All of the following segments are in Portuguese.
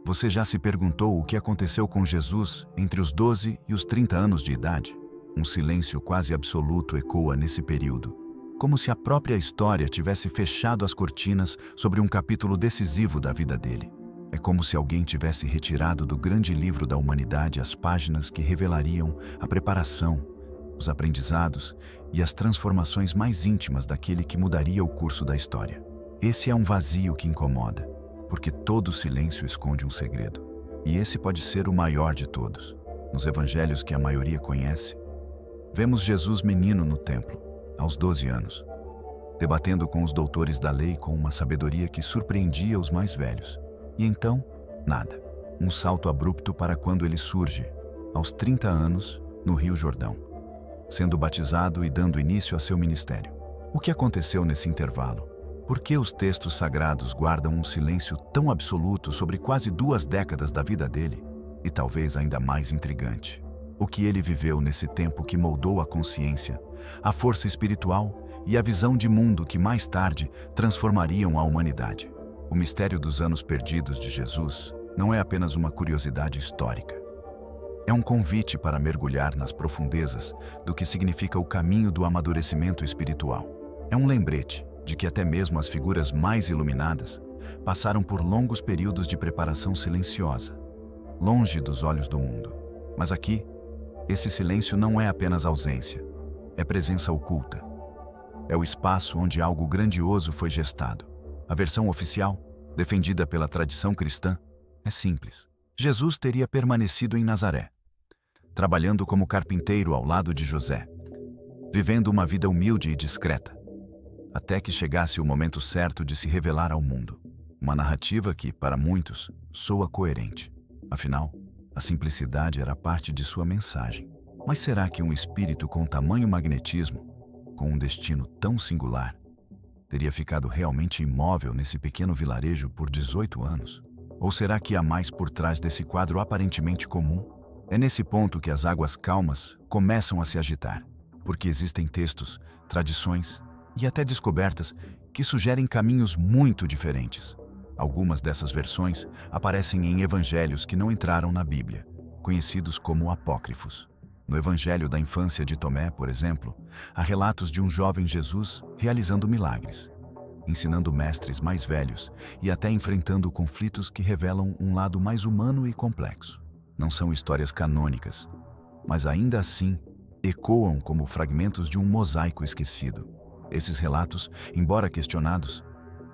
Você já se perguntou o que aconteceu com Jesus entre os 12 e os 30 anos de idade? Um silêncio quase absoluto ecoa nesse período, como se a própria história tivesse fechado as cortinas sobre um capítulo decisivo da vida dele. É como se alguém tivesse retirado do grande livro da humanidade as páginas que revelariam a preparação, os aprendizados e as transformações mais íntimas daquele que mudaria o curso da história. Esse é um vazio que incomoda, porque todo silêncio esconde um segredo. E esse pode ser o maior de todos. Nos evangelhos que a maioria conhece, vemos Jesus menino no templo, aos 12 anos, debatendo com os doutores da lei com uma sabedoria que surpreendia os mais velhos. E então, nada. Um salto abrupto para quando ele surge, aos 30 anos, no Rio Jordão, sendo batizado e dando início a seu ministério. O que aconteceu nesse intervalo? Por que os textos sagrados guardam um silêncio tão absoluto sobre quase 2 décadas da vida dele? E talvez ainda mais intrigante, o que ele viveu nesse tempo que moldou a consciência, a força espiritual e a visão de mundo que mais tarde transformariam a humanidade. O mistério dos anos perdidos de Jesus não é apenas uma curiosidade histórica. É um convite para mergulhar nas profundezas do que significa o caminho do amadurecimento espiritual. É um lembrete de que até mesmo as figuras mais iluminadas passaram por longos períodos de preparação silenciosa, longe dos olhos do mundo. Mas aqui, esse silêncio não é apenas ausência, é presença oculta. É o espaço onde algo grandioso foi gestado. A versão oficial, defendida pela tradição cristã, é simples. Jesus teria permanecido em Nazaré, trabalhando como carpinteiro ao lado de José, vivendo uma vida humilde e discreta, até que chegasse o momento certo de se revelar ao mundo. Uma narrativa que, para muitos, soa coerente. Afinal, a simplicidade era parte de sua mensagem. Mas será que um espírito com tamanho magnetismo, com um destino tão singular, teria ficado realmente imóvel nesse pequeno vilarejo por 18 anos? Ou será que há mais por trás desse quadro aparentemente comum? É nesse ponto que as águas calmas começam a se agitar, porque existem textos, tradições e até descobertas que sugerem caminhos muito diferentes. Algumas dessas versões aparecem em evangelhos que não entraram na Bíblia, conhecidos como apócrifos. No evangelho da infância de Tomé, por exemplo, há relatos de um jovem Jesus realizando milagres, ensinando mestres mais velhos e até enfrentando conflitos que revelam um lado mais humano e complexo. Não são histórias canônicas, mas ainda assim ecoam como fragmentos de um mosaico esquecido. Esses relatos, embora questionados,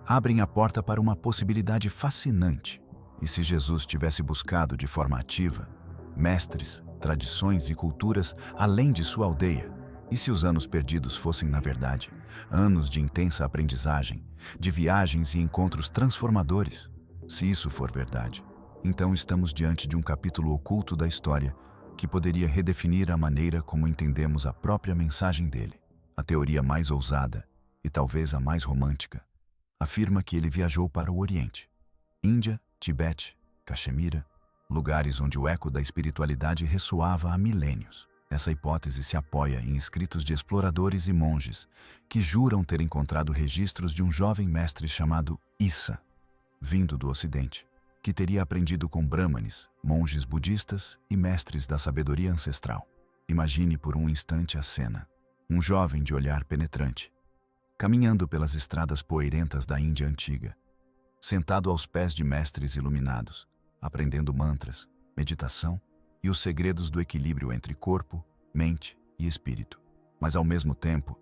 abrem a porta para uma possibilidade fascinante. E se Jesus tivesse buscado de forma ativa mestres, tradições e culturas além de sua aldeia? E se os anos perdidos fossem, na verdade, anos de intensa aprendizagem, de viagens e encontros transformadores? Se isso for verdade, então estamos diante de um capítulo oculto da história que poderia redefinir a maneira como entendemos a própria mensagem dele. A teoria mais ousada, e talvez a mais romântica, afirma que ele viajou para o Oriente. Índia, Tibete, Caxemira, lugares onde o eco da espiritualidade ressoava há milênios. Essa hipótese se apoia em escritos de exploradores e monges que juram ter encontrado registros de um jovem mestre chamado Issa, vindo do Ocidente, que teria aprendido com brahmanes, monges budistas e mestres da sabedoria ancestral. Imagine por um instante a cena. Um jovem de olhar penetrante, caminhando pelas estradas poeirentas da Índia antiga, sentado aos pés de mestres iluminados, aprendendo mantras, meditação e os segredos do equilíbrio entre corpo, mente e espírito. Mas ao mesmo tempo,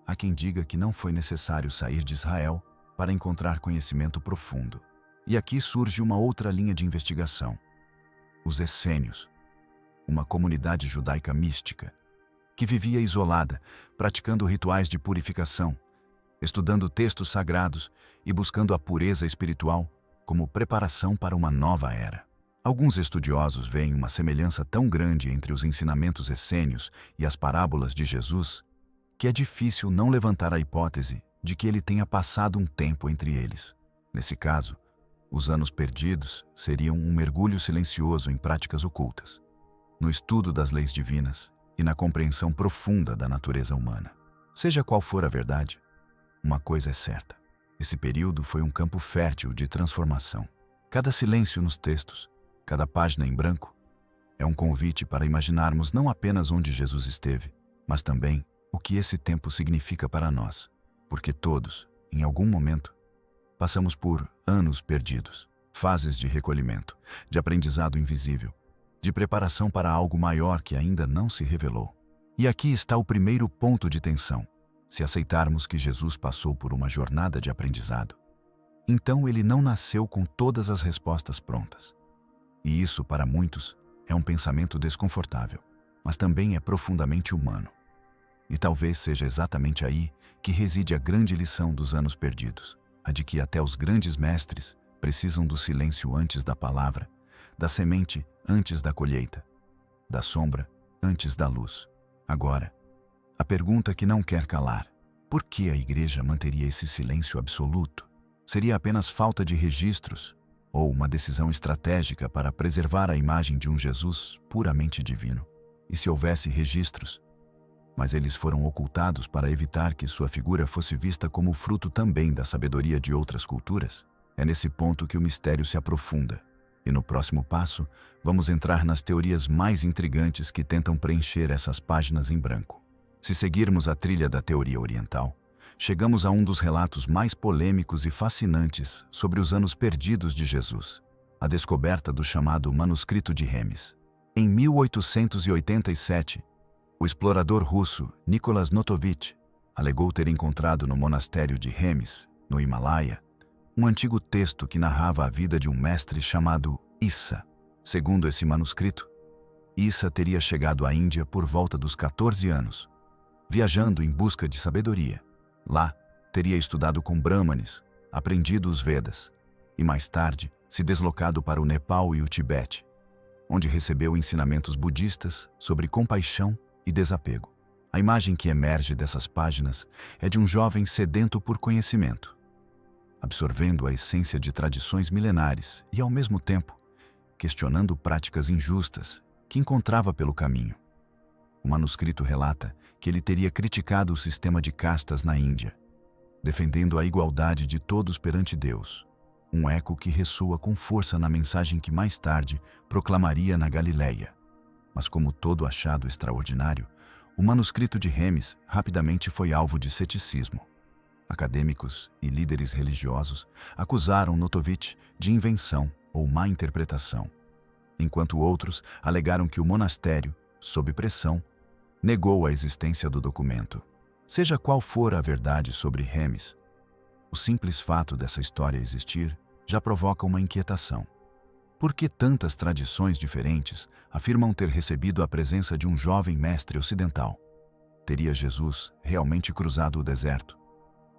há quem diga que não foi necessário sair de Israel para encontrar conhecimento profundo. E aqui surge uma outra linha de investigação: os essênios, uma comunidade judaica mística, que vivia isolada, praticando rituais de purificação, estudando textos sagrados e buscando a pureza espiritual como preparação para uma nova era. Alguns estudiosos veem uma semelhança tão grande entre os ensinamentos essênios e as parábolas de Jesus, que é difícil não levantar a hipótese de que ele tenha passado um tempo entre eles. Nesse caso, os anos perdidos seriam um mergulho silencioso em práticas ocultas, no estudo das leis divinas e na compreensão profunda da natureza humana. Seja qual for a verdade, uma coisa é certa: esse período foi um campo fértil de transformação. Cada silêncio nos textos, cada página em branco, é um convite para imaginarmos não apenas onde Jesus esteve, mas também o que esse tempo significa para nós, porque todos, em algum momento, passamos por anos perdidos, fases de recolhimento, de aprendizado invisível, de preparação para algo maior que ainda não se revelou. E aqui está o primeiro ponto de tensão. Se aceitarmos que Jesus passou por uma jornada de aprendizado, então ele não nasceu com todas as respostas prontas. E isso, para muitos, é um pensamento desconfortável, mas também é profundamente humano. E talvez seja exatamente aí que reside a grande lição dos anos perdidos, a de que até os grandes mestres precisam do silêncio antes da palavra, da semente antes da colheita, da sombra antes da luz. Agora, a pergunta que não quer calar: por que a igreja manteria esse silêncio absoluto? Seria apenas falta de registros ou uma decisão estratégica para preservar a imagem de um Jesus puramente divino? E se houvesse registros, mas eles foram ocultados para evitar que sua figura fosse vista como fruto também da sabedoria de outras culturas? É nesse ponto que o mistério se aprofunda. E no próximo passo, vamos entrar nas teorias mais intrigantes que tentam preencher essas páginas em branco. Se seguirmos a trilha da teoria oriental, chegamos a um dos relatos mais polêmicos e fascinantes sobre os anos perdidos de Jesus, a descoberta do chamado Manuscrito de Remes. Em 1887, o explorador russo Nicholas Notovitch alegou ter encontrado no monastério de Remes, no Himalaia, um antigo texto que narrava a vida de um mestre chamado Issa. Segundo esse manuscrito, Issa teria chegado à Índia por volta dos 14 anos, viajando em busca de sabedoria. Lá, teria estudado com Brahmanes, aprendido os Vedas, e mais tarde se deslocado para o Nepal e o Tibete, onde recebeu ensinamentos budistas sobre compaixão e desapego. A imagem que emerge dessas páginas é de um jovem sedento por conhecimento, absorvendo a essência de tradições milenares e, ao mesmo tempo, questionando práticas injustas que encontrava pelo caminho. O manuscrito relata que ele teria criticado o sistema de castas na Índia, defendendo a igualdade de todos perante Deus, um eco que ressoa com força na mensagem que mais tarde proclamaria na Galileia. Mas como todo achado extraordinário, o manuscrito de Remes rapidamente foi alvo de ceticismo. Acadêmicos e líderes religiosos acusaram Notovitch de invenção ou má interpretação, enquanto outros alegaram que o monastério, sob pressão, negou a existência do documento. Seja qual for a verdade sobre Remes, o simples fato dessa história existir já provoca uma inquietação. Por que tantas tradições diferentes afirmam ter recebido a presença de um jovem mestre ocidental? Teria Jesus realmente cruzado o deserto,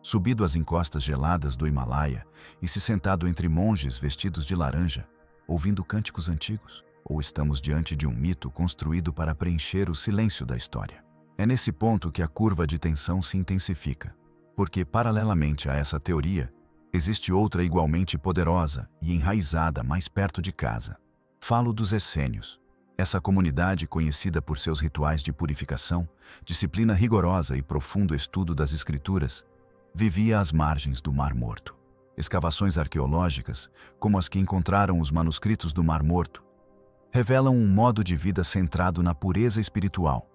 subido as encostas geladas do Himalaia e se sentado entre monges vestidos de laranja, ouvindo cânticos antigos? Ou estamos diante de um mito construído para preencher o silêncio da história? É nesse ponto que a curva de tensão se intensifica, porque, paralelamente a essa teoria, existe outra igualmente poderosa e enraizada mais perto de casa. Falo dos essênios. Essa comunidade, conhecida por seus rituais de purificação, disciplina rigorosa e profundo estudo das Escrituras, vivia às margens do Mar Morto. Escavações arqueológicas, como as que encontraram os manuscritos do Mar Morto, revelam um modo de vida centrado na pureza espiritual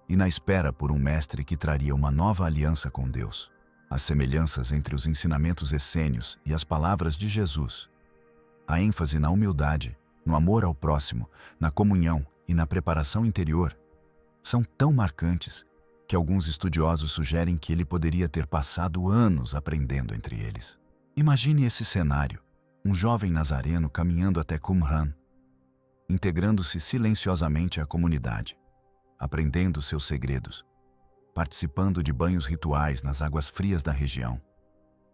e na espera por um mestre que traria uma nova aliança com Deus. As semelhanças entre os ensinamentos essênios e as palavras de Jesus, a ênfase na humildade, no amor ao próximo, na comunhão e na preparação interior, são tão marcantes que alguns estudiosos sugerem que ele poderia ter passado anos aprendendo entre eles. Imagine esse cenário: um jovem nazareno caminhando até Qumran, integrando-se silenciosamente à comunidade, aprendendo seus segredos, participando de banhos rituais nas águas frias da região,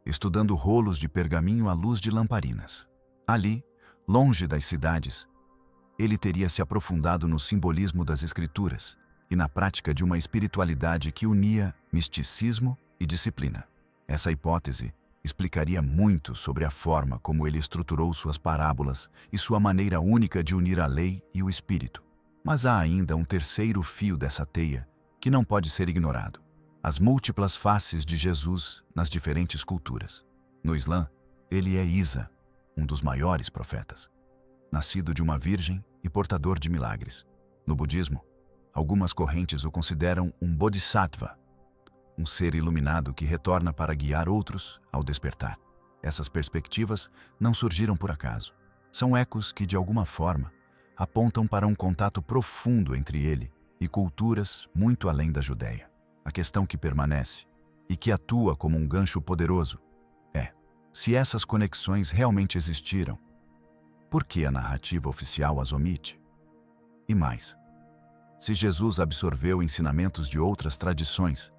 estudando rolos de pergaminho à luz de lamparinas. Ali, longe das cidades, ele teria se aprofundado no simbolismo das Escrituras e na prática de uma espiritualidade que unia misticismo e disciplina. Essa hipótese explicaria muito sobre a forma como ele estruturou suas parábolas e sua maneira única de unir a lei e o espírito. Mas há ainda um terceiro fio dessa teia que não pode ser ignorado: as múltiplas faces de Jesus nas diferentes culturas. No Islã, ele é Isa, um dos maiores profetas, nascido de uma virgem e portador de milagres. No budismo, algumas correntes o consideram um bodhisattva, um ser iluminado que retorna para guiar outros ao despertar. Essas perspectivas não surgiram por acaso. São ecos que, de alguma forma, apontam para um contato profundo entre ele e culturas muito além da Judéia. A questão que permanece, e que atua como um gancho poderoso, é: se essas conexões realmente existiram, por que a narrativa oficial as omite? E mais, se Jesus absorveu ensinamentos de outras tradições,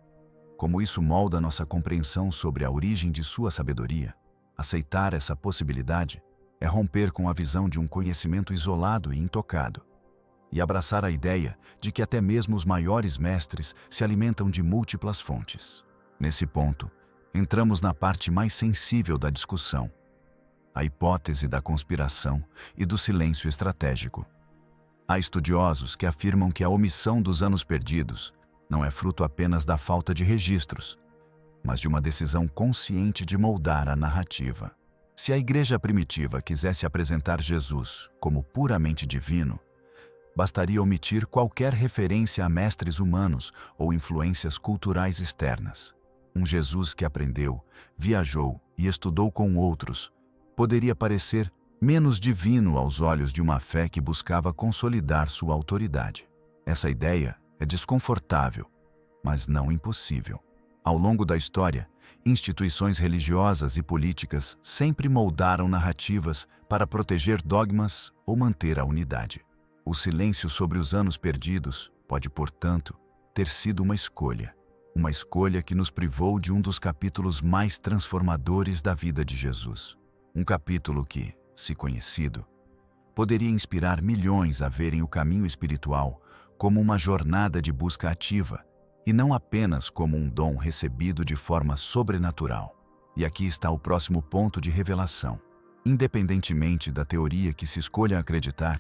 como isso molda nossa compreensão sobre a origem de sua sabedoria? Aceitar essa possibilidade é romper com a visão de um conhecimento isolado e intocado, e abraçar a ideia de que até mesmo os maiores mestres se alimentam de múltiplas fontes. Nesse ponto, entramos na parte mais sensível da discussão: a hipótese da conspiração e do silêncio estratégico. Há estudiosos que afirmam que a omissão dos anos perdidos não é fruto apenas da falta de registros, mas de uma decisão consciente de moldar a narrativa. Se a igreja primitiva quisesse apresentar Jesus como puramente divino, bastaria omitir qualquer referência a mestres humanos ou influências culturais externas. Um Jesus que aprendeu, viajou e estudou com outros poderia parecer menos divino aos olhos de uma fé que buscava consolidar sua autoridade. Essa ideia é desconfortável, mas não impossível. Ao longo da história, instituições religiosas e políticas sempre moldaram narrativas para proteger dogmas ou manter a unidade. O silêncio sobre os anos perdidos pode, portanto, ter sido uma escolha que nos privou de um dos capítulos mais transformadores da vida de Jesus. Um capítulo que, se conhecido, poderia inspirar milhões a verem o caminho espiritual como uma jornada de busca ativa e não apenas como um dom recebido de forma sobrenatural. E aqui está o próximo ponto de revelação. Independentemente da teoria que se escolha acreditar,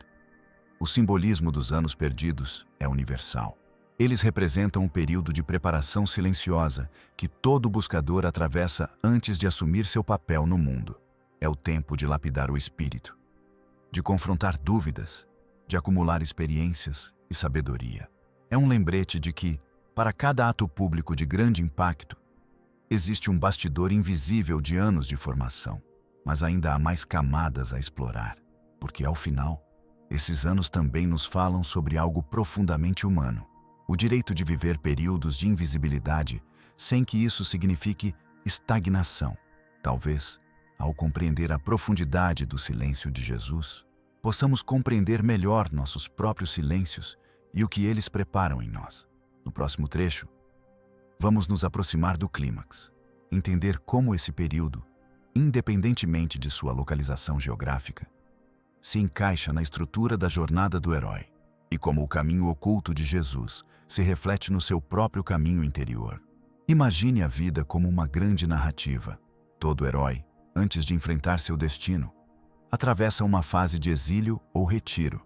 o simbolismo dos anos perdidos é universal. Eles representam um período de preparação silenciosa que todo buscador atravessa antes de assumir seu papel no mundo. É o tempo de lapidar o espírito, de confrontar dúvidas, de acumular experiências e sabedoria. É um lembrete de que, para cada ato público de grande impacto, existe um bastidor invisível de anos de formação, mas ainda há mais camadas a explorar, porque, ao final, esses anos também nos falam sobre algo profundamente humano: o direito de viver períodos de invisibilidade sem que isso signifique estagnação. Talvez, ao compreender a profundidade do silêncio de Jesus, possamos compreender melhor nossos próprios silêncios e o que eles preparam em nós. No próximo trecho, vamos nos aproximar do clímax, entender como esse período, independentemente de sua localização geográfica, se encaixa na estrutura da jornada do herói e como o caminho oculto de Jesus se reflete no seu próprio caminho interior. Imagine a vida como uma grande narrativa. Todo herói, antes de enfrentar seu destino, atravessa uma fase de exílio ou retiro,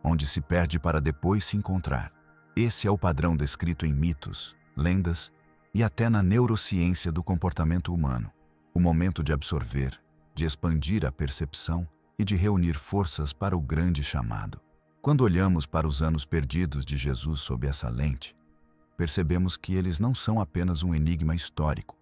onde se perde para depois se encontrar. Esse é o padrão descrito em mitos, lendas e até na neurociência do comportamento humano. O momento de absorver, de expandir a percepção e de reunir forças para o grande chamado. Quando olhamos para os anos perdidos de Jesus sob essa lente, percebemos que eles não são apenas um enigma histórico,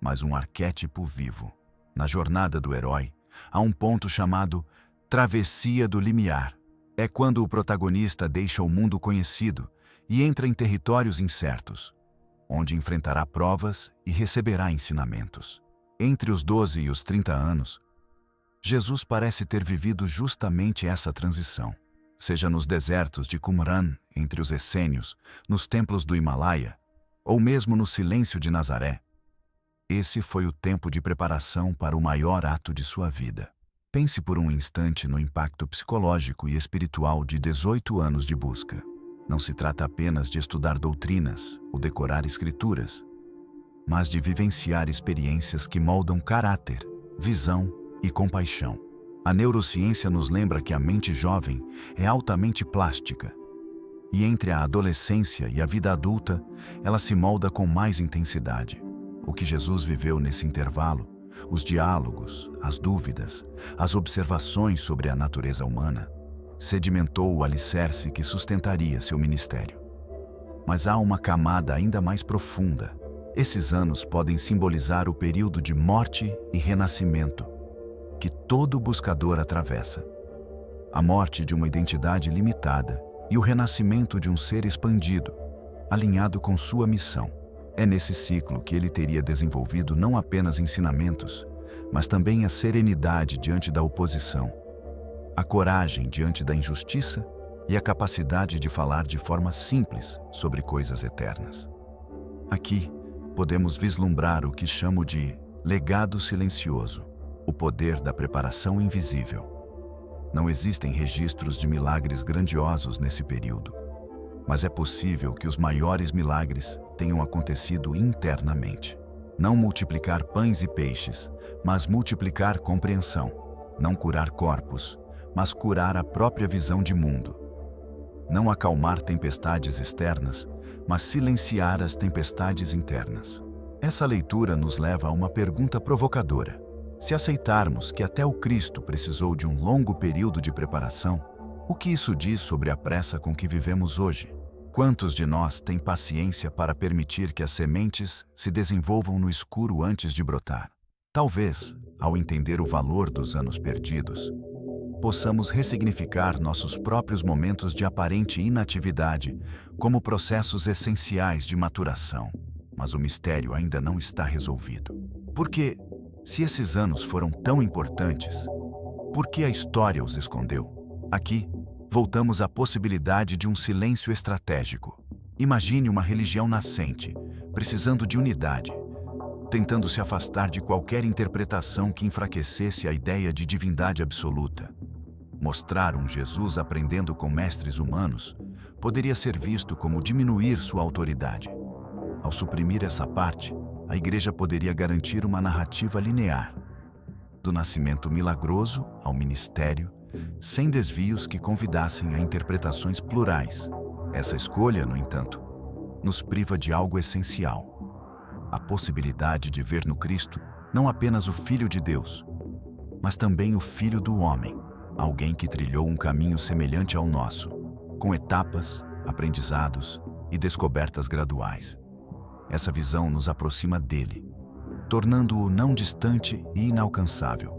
mas um arquétipo vivo. Na jornada do herói, há um ponto chamado travessia do limiar. É quando o protagonista deixa o mundo conhecido e entra em territórios incertos, onde enfrentará provas e receberá ensinamentos. Entre os 12 e os 30 anos, Jesus parece ter vivido justamente essa transição. Seja nos desertos de Qumran, entre os essênios, nos templos do Himalaia, ou mesmo no silêncio de Nazaré, esse foi o tempo de preparação para o maior ato de sua vida. Pense por um instante no impacto psicológico e espiritual de 18 anos de busca. Não se trata apenas de estudar doutrinas ou decorar escrituras, mas de vivenciar experiências que moldam caráter, visão e compaixão. A neurociência nos lembra que a mente jovem é altamente plástica, e entre a adolescência e a vida adulta, ela se molda com mais intensidade. O que Jesus viveu nesse intervalo os diálogos, as dúvidas, as observações sobre a natureza humana, sedimentou o alicerce que sustentaria seu ministério. Mas há uma camada ainda mais profunda. Esses anos podem simbolizar o período de morte e renascimento que todo buscador atravessa. A morte de uma identidade limitada e o renascimento de um ser expandido, alinhado com sua missão. É nesse ciclo que ele teria desenvolvido não apenas ensinamentos, mas também a serenidade diante da oposição, a coragem diante da injustiça e a capacidade de falar de forma simples sobre coisas eternas. Aqui, podemos vislumbrar o que chamo de legado silencioso, o poder da preparação invisível. Não existem registros de milagres grandiosos nesse período, mas é possível que os maiores milagres tenham acontecido internamente. Não multiplicar pães e peixes, mas multiplicar compreensão. Não curar corpos, mas curar a própria visão de mundo. Não acalmar tempestades externas, mas silenciar as tempestades internas. Essa leitura nos leva a uma pergunta provocadora. Se aceitarmos que até o Cristo precisou de um longo período de preparação, o que isso diz sobre a pressa com que vivemos hoje? Quantos de nós têm paciência para permitir que as sementes se desenvolvam no escuro antes de brotar? Talvez, ao entender o valor dos anos perdidos, possamos ressignificar nossos próprios momentos de aparente inatividade como processos essenciais de maturação. Mas o mistério ainda não está resolvido. Porque, se esses anos foram tão importantes, por que a história os escondeu? Aqui, voltamos à possibilidade de um silêncio estratégico. Imagine uma religião nascente, precisando de unidade, tentando se afastar de qualquer interpretação que enfraquecesse a ideia de divindade absoluta. Mostrar um Jesus aprendendo com mestres humanos poderia ser visto como diminuir sua autoridade. Ao suprimir essa parte, a Igreja poderia garantir uma narrativa linear, do nascimento milagroso ao ministério, sem desvios que convidassem a interpretações plurais. Essa escolha, no entanto, nos priva de algo essencial: a possibilidade de ver no Cristo não apenas o Filho de Deus, mas também o Filho do homem, alguém que trilhou um caminho semelhante ao nosso, com etapas, aprendizados e descobertas graduais. Essa visão nos aproxima dele, tornando-o não distante e inalcançável,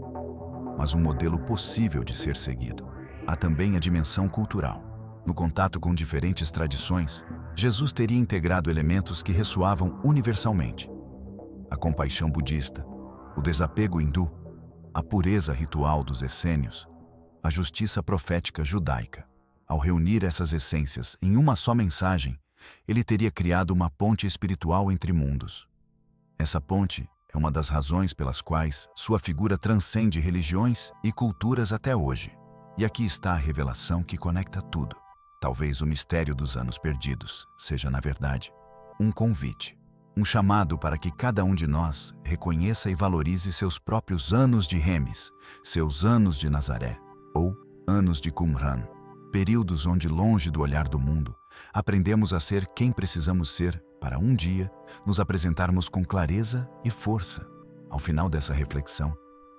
mas um modelo possível de ser seguido. Há também a dimensão cultural. No contato com diferentes tradições, Jesus teria integrado elementos que ressoavam universalmente: a compaixão budista, o desapego hindu, a pureza ritual dos essênios, a justiça profética judaica. Ao reunir essas essências em uma só mensagem, ele teria criado uma ponte espiritual entre mundos. Essa ponte é uma das razões pelas quais sua figura transcende religiões e culturas até hoje. E aqui está a revelação que conecta tudo. Talvez o mistério dos anos perdidos seja, na verdade, um convite, um chamado para que cada um de nós reconheça e valorize seus próprios anos de Remes, seus anos de Nazaré, ou anos de Qumran, períodos onde, longe do olhar do mundo, aprendemos a ser quem precisamos ser para um dia nos apresentarmos com clareza e força. Ao final dessa reflexão,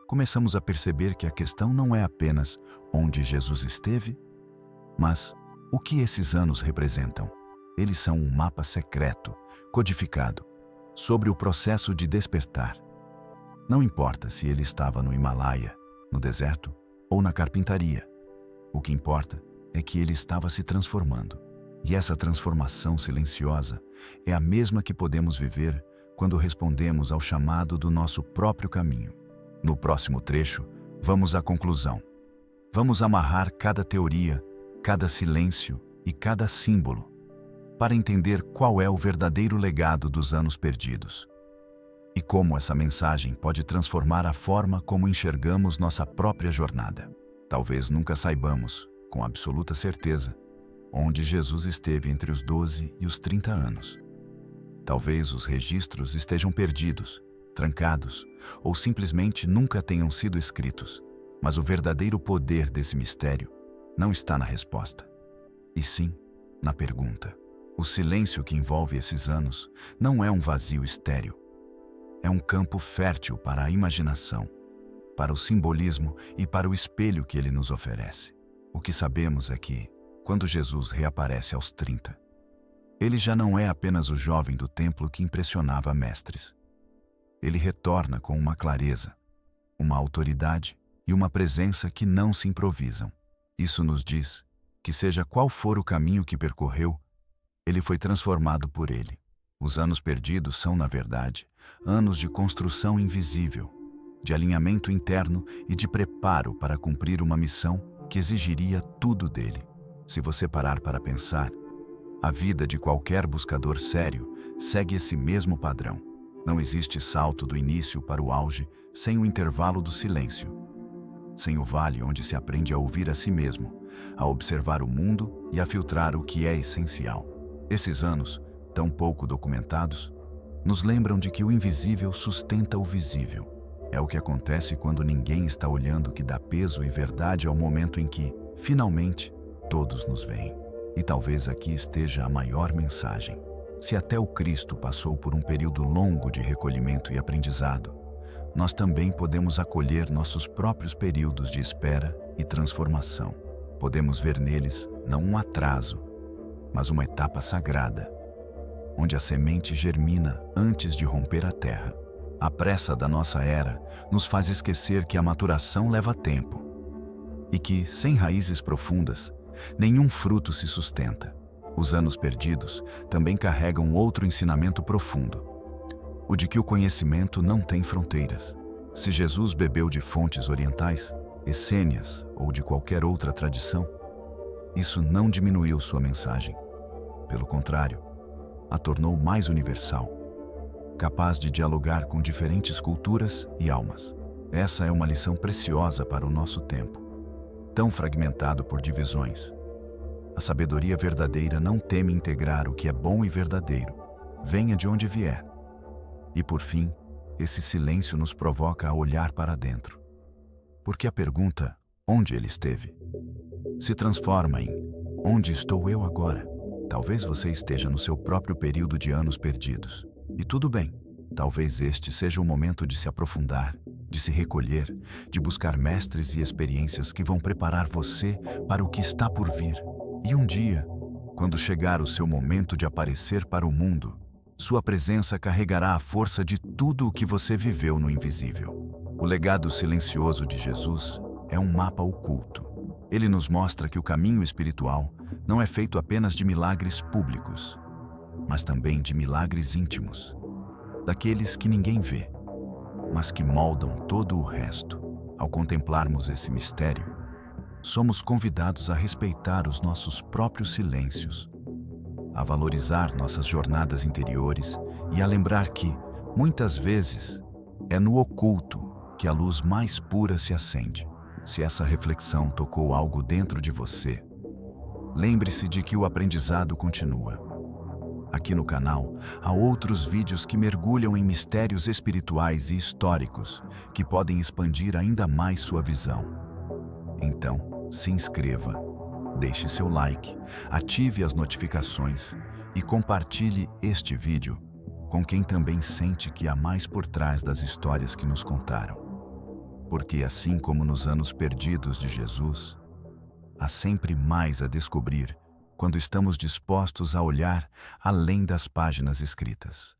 começamos a perceber que a questão não é apenas onde Jesus esteve, mas o que esses anos representam. Eles são um mapa secreto, codificado, sobre o processo de despertar. Não importa se ele estava no Himalaia, no deserto ou na carpintaria. O que importa é que ele estava se transformando. E essa transformação silenciosa é a mesma que podemos viver quando respondemos ao chamado do nosso próprio caminho. No próximo trecho, vamos à conclusão. Vamos amarrar cada teoria, cada silêncio e cada símbolo para entender qual é o verdadeiro legado dos anos perdidos e como essa mensagem pode transformar a forma como enxergamos nossa própria jornada. Talvez nunca saibamos, com absoluta certeza, onde Jesus esteve entre os 12 e os 30 anos. Talvez os registros estejam perdidos, trancados, ou simplesmente nunca tenham sido escritos. Mas o verdadeiro poder desse mistério não está na resposta, e sim na pergunta. O silêncio que envolve esses anos não é um vazio estéril. É um campo fértil para a imaginação, para o simbolismo e para o espelho que ele nos oferece. O que sabemos é que, quando Jesus reaparece aos 30, ele já não é apenas o jovem do templo que impressionava mestres. Ele retorna com uma clareza, uma autoridade e uma presença que não se improvisam. Isso nos diz que, seja qual for o caminho que percorreu, ele foi transformado por ele. Os anos perdidos são, na verdade, anos de construção invisível, de alinhamento interno e de preparo para cumprir uma missão que exigiria tudo dele. Se você parar para pensar, a vida de qualquer buscador sério segue esse mesmo padrão. Não existe salto do início para o auge sem o intervalo do silêncio, sem o vale onde se aprende a ouvir a si mesmo, a observar o mundo e a filtrar o que é essencial. Esses anos, tão pouco documentados, nos lembram de que o invisível sustenta o visível. É o que acontece quando ninguém está olhando, que dá peso e verdade ao momento em que, finalmente, todos nos veem. E talvez aqui esteja a maior mensagem. Se até o Cristo passou por um período longo de recolhimento e aprendizado, nós também podemos acolher nossos próprios períodos de espera e transformação. Podemos ver neles não um atraso, mas uma etapa sagrada, onde a semente germina antes de romper a terra. A pressa da nossa era nos faz esquecer que a maturação leva tempo e que, sem raízes profundas, nenhum fruto se sustenta. Os anos perdidos também carregam outro ensinamento profundo, o de que o conhecimento não tem fronteiras. Se Jesus bebeu de fontes orientais, essênias ou de qualquer outra tradição, isso não diminuiu sua mensagem. Pelo contrário, a tornou mais universal, capaz de dialogar com diferentes culturas e almas. Essa é uma lição preciosa para o nosso tempo, tão fragmentado por divisões. A sabedoria verdadeira não teme integrar o que é bom e verdadeiro, venha de onde vier. E por fim, esse silêncio nos provoca a olhar para dentro. Porque a pergunta, onde ele esteve, se transforma em onde estou eu agora? Talvez você esteja no seu próprio período de anos perdidos. E tudo bem, talvez este seja o momento de se aprofundar, de se recolher, de buscar mestres e experiências que vão preparar você para o que está por vir. E um dia, quando chegar o seu momento de aparecer para o mundo, sua presença carregará a força de tudo o que você viveu no invisível. O legado silencioso de Jesus é um mapa oculto. Ele nos mostra que o caminho espiritual não é feito apenas de milagres públicos, mas também de milagres íntimos, daqueles que ninguém vê, mas que moldam todo o resto. Ao contemplarmos esse mistério, somos convidados a respeitar os nossos próprios silêncios, a valorizar nossas jornadas interiores e a lembrar que, muitas vezes, é no oculto que a luz mais pura se acende. Se essa reflexão tocou algo dentro de você, lembre-se de que o aprendizado continua. Aqui no canal, há outros vídeos que mergulham em mistérios espirituais e históricos que podem expandir ainda mais sua visão. Então, se inscreva, deixe seu like, ative as notificações e compartilhe este vídeo com quem também sente que há mais por trás das histórias que nos contaram. Porque assim como nos anos perdidos de Jesus, há sempre mais a descobrir quando estamos dispostos a olhar além das páginas escritas.